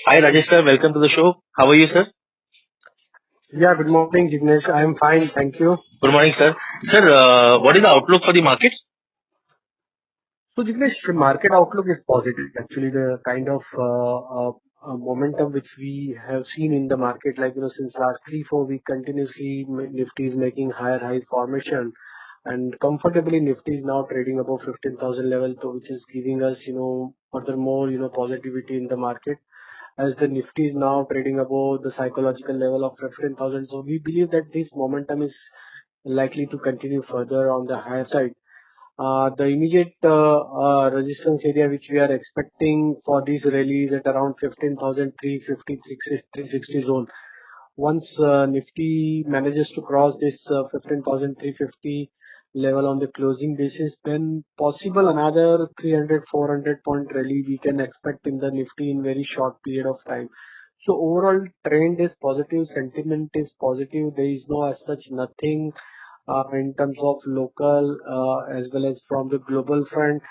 Hi Rajesh sir, welcome to the show. How are you, sir? Yeah, good morning, Jignesh. I am fine, thank you. Good morning, sir. Sir, what is the outlook for the market? So, Jignesh, market outlook is positive. Actually, the kind of momentum which we have seen in the market, like since last 3-4 weeks, continuously Nifty is making higher high formation, and comfortably Nifty is now trading above 15,000 level, so which is giving us furthermore positivity in the market. As the Nifty is now trading above the psychological level of 15,000. So we believe that this momentum is likely to continue further on the higher side. The immediate resistance area which we are expecting for this rally is at around 15,350, 360 zone. Once Nifty manages to cross this 15,350 level on the closing basis, then possible another 300, 400 point rally we can expect in the Nifty in very short period of time. So overall trend is positive, sentiment is positive. There is no as such nothing in terms of local as well as from the global front.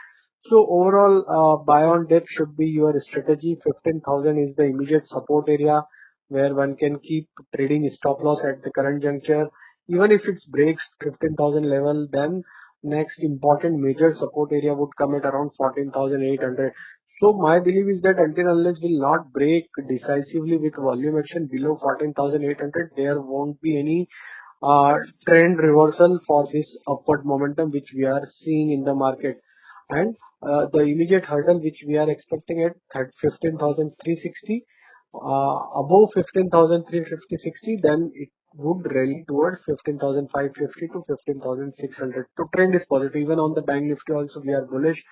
So overall, buy on dip should be your strategy. 15,000 is the immediate support area where one can keep trading stop loss at the current juncture. Even if it breaks 15,000 level, then next important major support area would come at around 14,800. So my belief is that until unless will not break decisively with volume action below 14,800, there won't be any uh, trend reversal for this upward momentum which we are seeing in the market. And the immediate hurdle which we are expecting at 15,360, above 15,350-60, then it would rally towards 15,550 to 15,600. So trend is positive. Even on the bank nifty also we are bullish,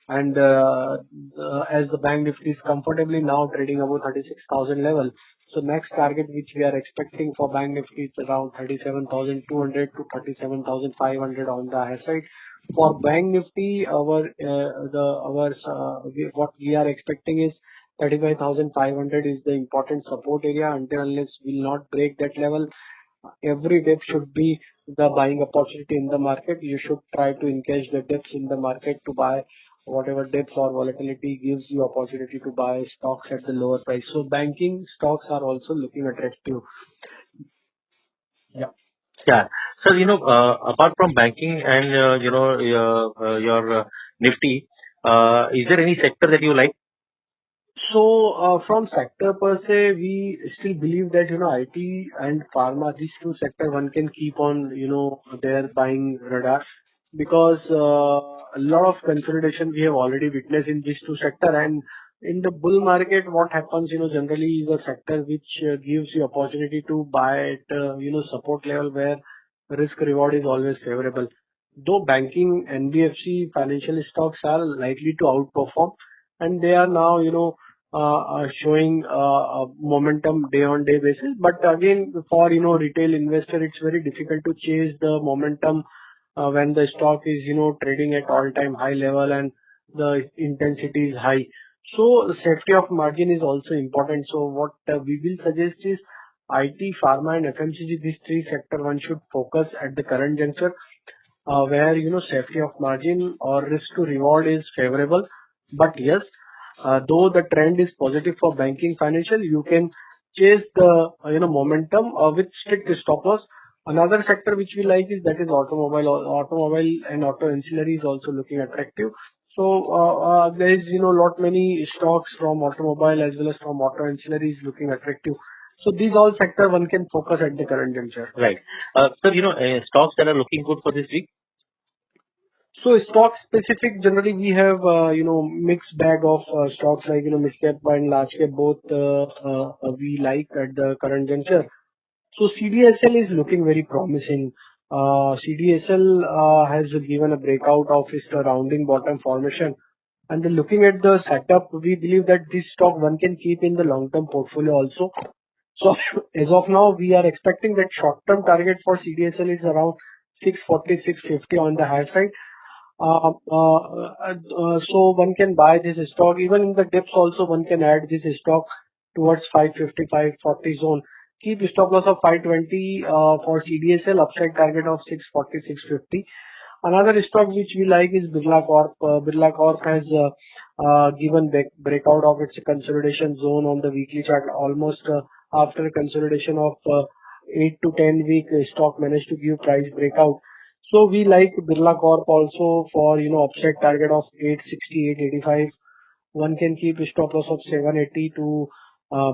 and as the bank nifty is comfortably now trading above 36,000 level, so next target which we are expecting for bank nifty is around 37,200 to 37,500 on the higher side. For bank nifty, what we are expecting is 35,500 is the important support area. Until unless will not break that level, every dip should be the buying opportunity in the market. You should try to engage the dips in the market to buy whatever dips or volatility gives you opportunity to buy stocks at the lower price. So banking stocks are also looking attractive. Yeah. Yeah, sir, apart from banking and, your Nifty, is there any sector that you like? So, from sector per se, we still believe that, IT and pharma, these two sector, one can keep on, their buying radar, because a lot of consolidation we have already witnessed in these two sector. And in the bull market, what happens, generally is a sector which gives you opportunity to buy at, support level where risk reward is always favorable. Though banking, NBFC, financial stocks are likely to outperform, and they are now, showing momentum day on day basis. But again, for retail investor, it's very difficult to chase the momentum when the stock is trading at all time high level and the intensity is high. So safety of margin is also important. So what we will suggest is IT, pharma, and FMCG. These three sector one should focus at the current juncture, where safety of margin or risk to reward is favorable. But yes, though the trend is positive for banking financial, you can chase the momentum with strict stop loss. Another sector which we like is that is automobile. Automobile and auto ancillary is also looking attractive. So there is lot many stocks from automobile as well as from auto ancillary is looking attractive. So these all sector one can focus at the current juncture. Right. Sir, stocks that are looking good for this week? So stock specific, generally we have mixed bag of stocks like mid cap and large cap both we like at the current juncture. So CDSL is looking very promising. CDSL has given a breakout of its rounding bottom formation, and then looking at the setup, we believe that this stock one can keep in the long term portfolio also. So as of now, we are expecting that short term target for CDSL is around 640, 650 on the higher side. So one can buy this stock. Even in the dips also, one can add this stock towards 550, 540 zone. Keep stop loss of 520 for CDSL, upside target of 640, 650. Another stock which we like is Birla Corp. Birla Corp has given breakout of its consolidation zone on the weekly chart almost after consolidation of 8 to 10 week stock managed to give price breakout. So we like Birla Corp also for upside target of 860, 885. One can keep a stop loss of 780 to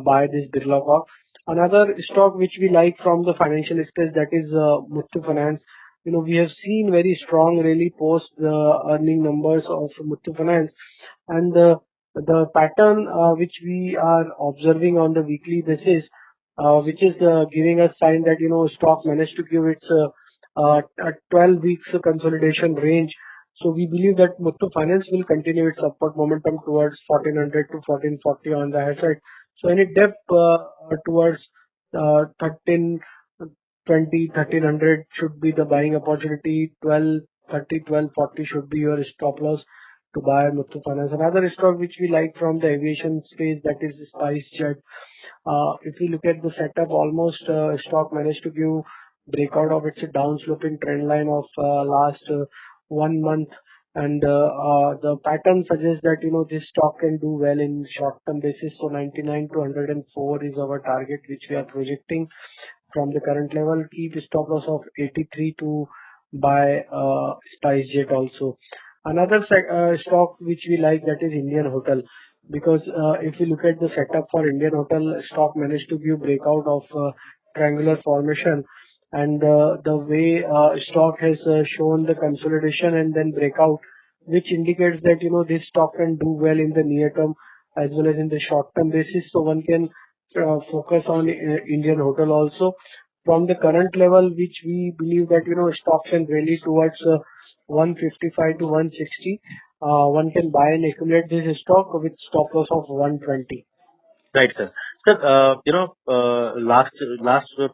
buy this Birla Corp. Another stock which we like from the financial space, that is Muthoot Finance. We have seen very strong rally post the earning numbers of Muthoot Finance, and the pattern which we are observing on the weekly basis, which is giving us sign that stock managed to give its 12 weeks consolidation range. So we believe that Muthoot Finance will continue its upward momentum towards 1400 to 1440 on the high side. So any dip towards 1320, 1300 should be the buying opportunity. 1230, 1240 should be your stop loss to buy Muthoot Finance. Another stock which we like from the aviation space, that is SpiceJet. If we look at the setup, almost stock managed to give breakout of its downsloping trend line of last 1 month, and the pattern suggests that this stock can do well in short term basis. So 99 to 104 is our target which we are projecting from the current level. Keep stop loss of 83 to buy SpiceJet also. Another stock which we like, that is Indian Hotel, because if we look at the setup for Indian Hotel, stock managed to give breakout of triangular formation, and the way stock has shown the consolidation and then breakout, which indicates that this stock can do well in the near term as well as in the short term basis. So one can focus on Indian Hotel also from the current level, which we believe that stock can rally towards 155 to 160. One can buy and accumulate this stock with stop loss of 120. Right, sir. Sir, last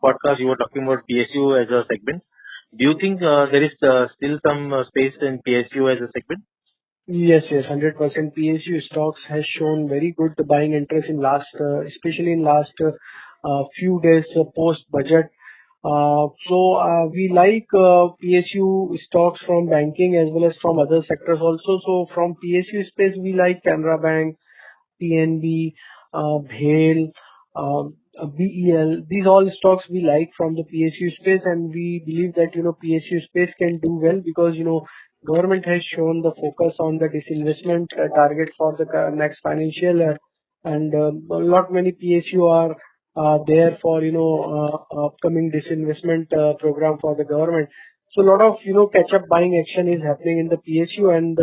podcast you were talking about PSU as a segment. Do you think there is still some space in PSU as a segment? Yes, yes, 100% PSU stocks has shown very good buying interest in last, especially in last few days post budget. We like PSU stocks from banking as well as from other sectors also. So from PSU space, we like Canara Bank, PNB, BHEL, BEL. These all stocks we like from the PSU space, and we believe that PSU space can do well because government has shown the focus on the disinvestment target for the next financial year, and a lot many PSU are there for upcoming disinvestment program for the government. So a lot of catch up buying action is happening in the PSU, and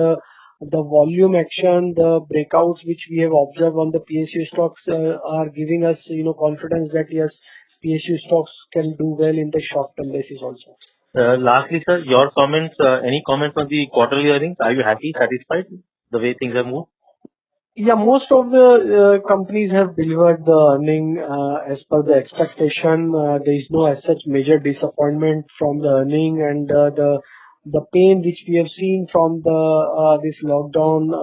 the volume action, the breakouts which we have observed on the PSU stocks are giving us, confidence that yes, PSU stocks can do well in the short term basis also. Lastly, sir, your comments, any comments on the quarterly earnings? Are you happy, satisfied the way things have moved? Yeah, most of the companies have delivered the earning as per the expectation. There is no as such major disappointment from the earning, and the pain which we have seen from the this lockdown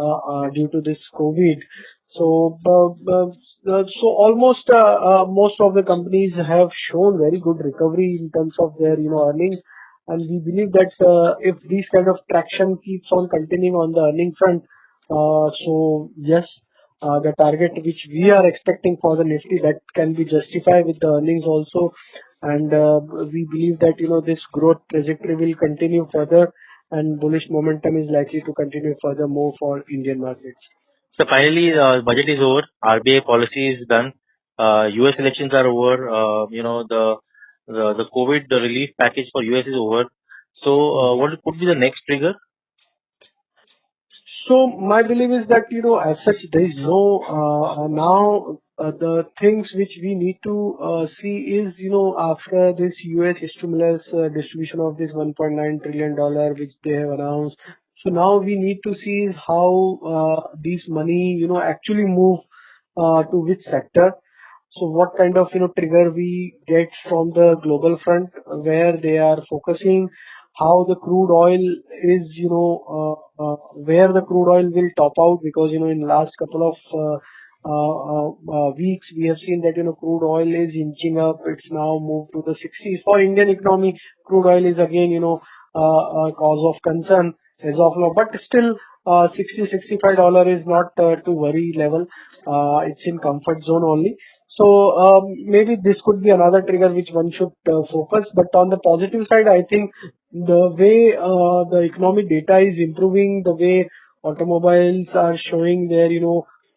due to this COVID. So almost most of the companies have shown very good recovery in terms of their earnings, and we believe that if this kind of traction keeps on continuing on the earning front, so yes, the target which we are expecting for the Nifty, that can be justified with the earnings also, and we believe that this growth trajectory will continue further, and bullish momentum is likely to continue furthermore for Indian markets. So finally, budget is over. RBI policy is done. US elections are over. The COVID relief package for US is over. So what could be the next trigger? So my belief is that as such there is no now the things which we need to see is after this US stimulus distribution of this 1.9 trillion dollar which they have announced. So now we need to see is how these money actually move to which sector. So what kind of trigger we get from the global front where they are focusing, how the crude oil is, where the crude oil will top out, because in last couple of weeks we have seen that crude oil is inching up. It's now moved to the 60s. For Indian economy, crude oil is again cause of concern as of now. But still, $60-65 is not to worry level. It's in comfort zone only. So maybe this could be another trigger which one should focus. But on the positive side, I think the way the economic data is improving, the way automobiles are showing their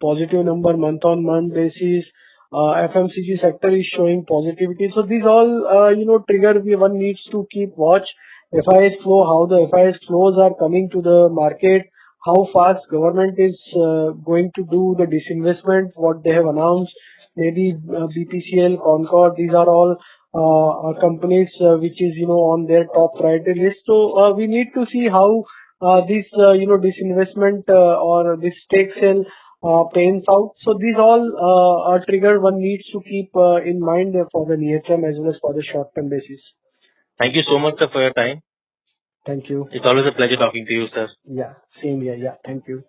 positive number month on month basis, FMCG sector is showing positivity. So these all trigger one needs to keep watch. FIS flow, how the FIS flows are coming to the market, how fast government is going to do the disinvestment, what they have announced, maybe BPCL, Concord, these are all companies which is on their top priority list. So we need to see how this disinvestment or this stake sale pans out. So these all are trigger one needs to keep in mind for the near term as well as for the short term basis. Thank you so much, sir, for your time. Thank you. It's always a pleasure talking to you, sir. Yeah, same here. Yeah, thank you.